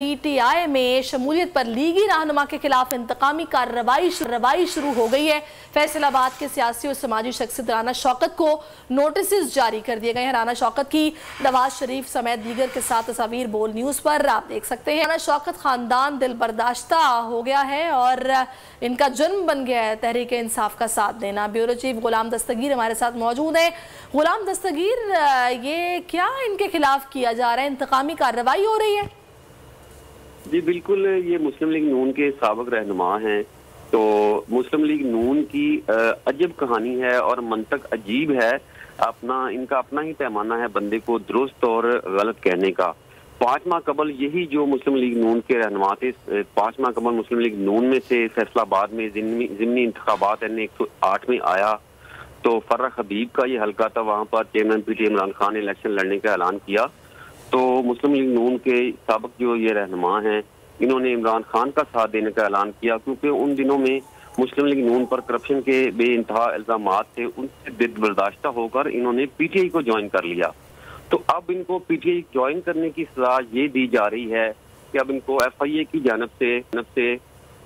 PTI में शमूलियत पर लीगी रहनुमा के खिलाफ इंतकामी कार्रवाई शुरू हो गई है। फैसलाबाद के सियासी और समाजी शख्सियत राना शौकत को नोटिस जारी कर दिए गए हैं। राना शौकत की नवाज शरीफ समेत दीगर के साथ तस्वीर बोल न्यूज़ पर आप देख सकते हैं। राना शौकत खानदान दिल बर्दाश्ता हो गया है और इनका जुर्म बन गया है तहरीक इंसाफ का साथ देना। ब्यूरो चीफ गुलाम दस्तगीर हमारे साथ मौजूद है। गुलाम दस्तगीर, ये क्या इनके खिलाफ किया जा रहा है? इंतकामी कार्रवाई हो रही है? जी बिल्कुल, ये मुस्लिम लीग नून के साबिक रहनुमा हैं। तो मुस्लिम लीग नून की अजब कहानी है और मंतक अजीब है। इनका अपना ही पैमाना है बंदे को दुरुस्त और गलत कहने का। 5 माह कबल यही जो मुस्लिम लीग नून के रहनुमा थे, 5 माह कबल मुस्लिम लीग नून में से फैसलाबाद में ज़िमनी इंतखाबात 108 में आया तो फर्रख हबीब का ये हल्का था, वहाँ पर चेयरमैन पीटीआई इमरान खान ने इलेक्शन लड़ने का ऐलान किया। तो मुस्लिम लीग नून के साबिक जो ये रहनुमा हैं, इन्होंने इमरान खान का साथ देने का ऐलान किया क्योंकि उन दिनों में मुस्लिम लीग नून पर करप्शन के बेइंतहा इल्जामात थे। उनसे दिल बर्दाश्ता होकर इन्होंने पीटीआई को ज्वाइन कर लिया। तो अब इनको पीटीआई ज्वाइन करने की सलाह ये दी जा रही है कि अब इनको एफआईए की जानब से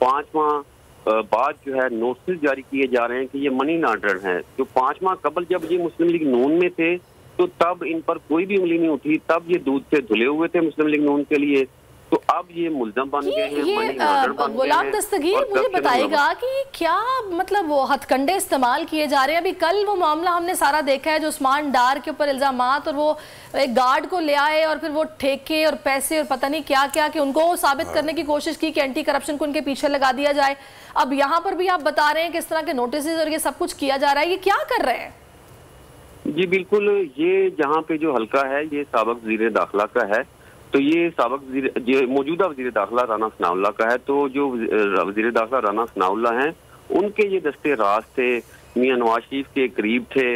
5 माह बाद जो है नोटिस जारी किए जा रहे हैं कि ये मनी लॉन्ड्रर हैं। जो 5 माह कबल जब ये मुस्लिम लीग नून में थे तो तब इन पर कोई भी उंगली नहीं उठी, तब ये दूध से धुले हुए थे मुस्लिम लीग नून के लिए। तो अब ये मुल्ज़म बन गए हैं, मनी लॉन्ड्रर बन गए हैं। गुलाम दस्तगीर, मुझे बताइएगा कि क्या मतलब वो हथकंडे इस्तेमाल किए जा रहे हैं? अभी कल वो मामला हमने सारा देखा है जो उस्मान डार के ऊपर इल्जामात, और वो एक गार्ड को ले आए और फिर वो ठेके और पैसे और पता नहीं क्या क्या कि उनको साबित करने की कोशिश की कि एंटी करप्शन को उनके पीछे लगा दिया जाए। अब यहाँ पर भी आप बता रहे हैं किस तरह के नोटिस और ये सब कुछ किया जा रहा है, ये क्या कर रहे हैं? जी बिल्कुल, ये जहाँ पे जो हल्का है ये साबिक वज़ीर दाखिला का है। तो ये साबिक मौजूदा वज़ीर दाखिला राना सनाउल्लाह का है। तो जो वज़ीर दाखिला राना सनाउल्लाह हैं, उनके ये दस्ते राज थे, मियां नवाज शरीफ के करीब थे,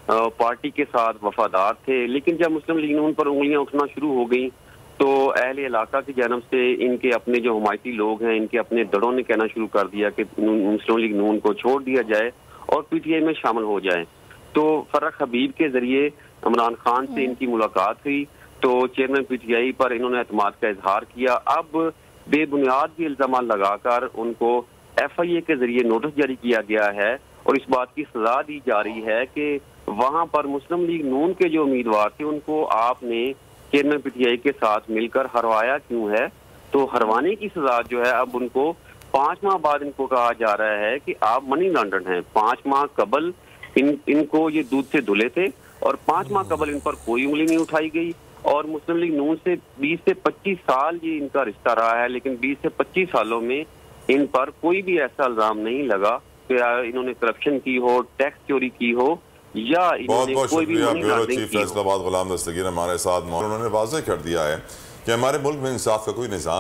पार्टी के साथ वफादार थे। लेकिन जब मुस्लिम लीग नून पर उंगलियां उठना शुरू हो गई तो अहले इलाका की जानब से इनके अपने जो हुमायती लोग हैं, इनके अपने दड़ों ने कहना शुरू कर दिया कि मुस्लिम लीग नून को छोड़ दिया जाए और पीटीआई में शामिल हो जाए। तो फर्रख हबीब के जरिए इमरान खान से इनकी मुलाकात हुई तो चेयरमैन पीटीआई पर इन्होंने एतमाद का इजहार किया। अब बेबुनियाद भी इल्जाम लगाकर उनको एफआईए के जरिए नोटिस जारी किया गया है और इस बात की सजा दी जा रही है कि वहां पर मुस्लिम लीग नून के जो उम्मीदवार थे उनको आपने चेयरमैन पीटीआई के साथ मिलकर हरवाया क्यों है। तो हरवाने की सजा जो है अब उनको 5 माह बाद इनको कहा जा रहा है कि आप मनी लॉन्ड्रर हैं। 5 माह कबल इनको ये दूध से धुले थे और 5 माह कबल इन पर कोई उंगली नहीं उठाई गई। और मुस्लिम लीग नून से 20 से 25 साल ये इनका रिश्ता रहा है, लेकिन 20 से 25 सालों में इन पर कोई भी ऐसा इल्जाम नहीं लगा कि इन्होंने करप्शन की हो, टैक्स चोरी की हो या इन्होंने कोई भी ब्यूरो चीफ फैसलाबाद गुलाम दस्तगीर हमारे साथ। उन्होंने वाज़ेह कर दिया है कि हमारे मुल्क में इंसाफ का कोई निज़ाम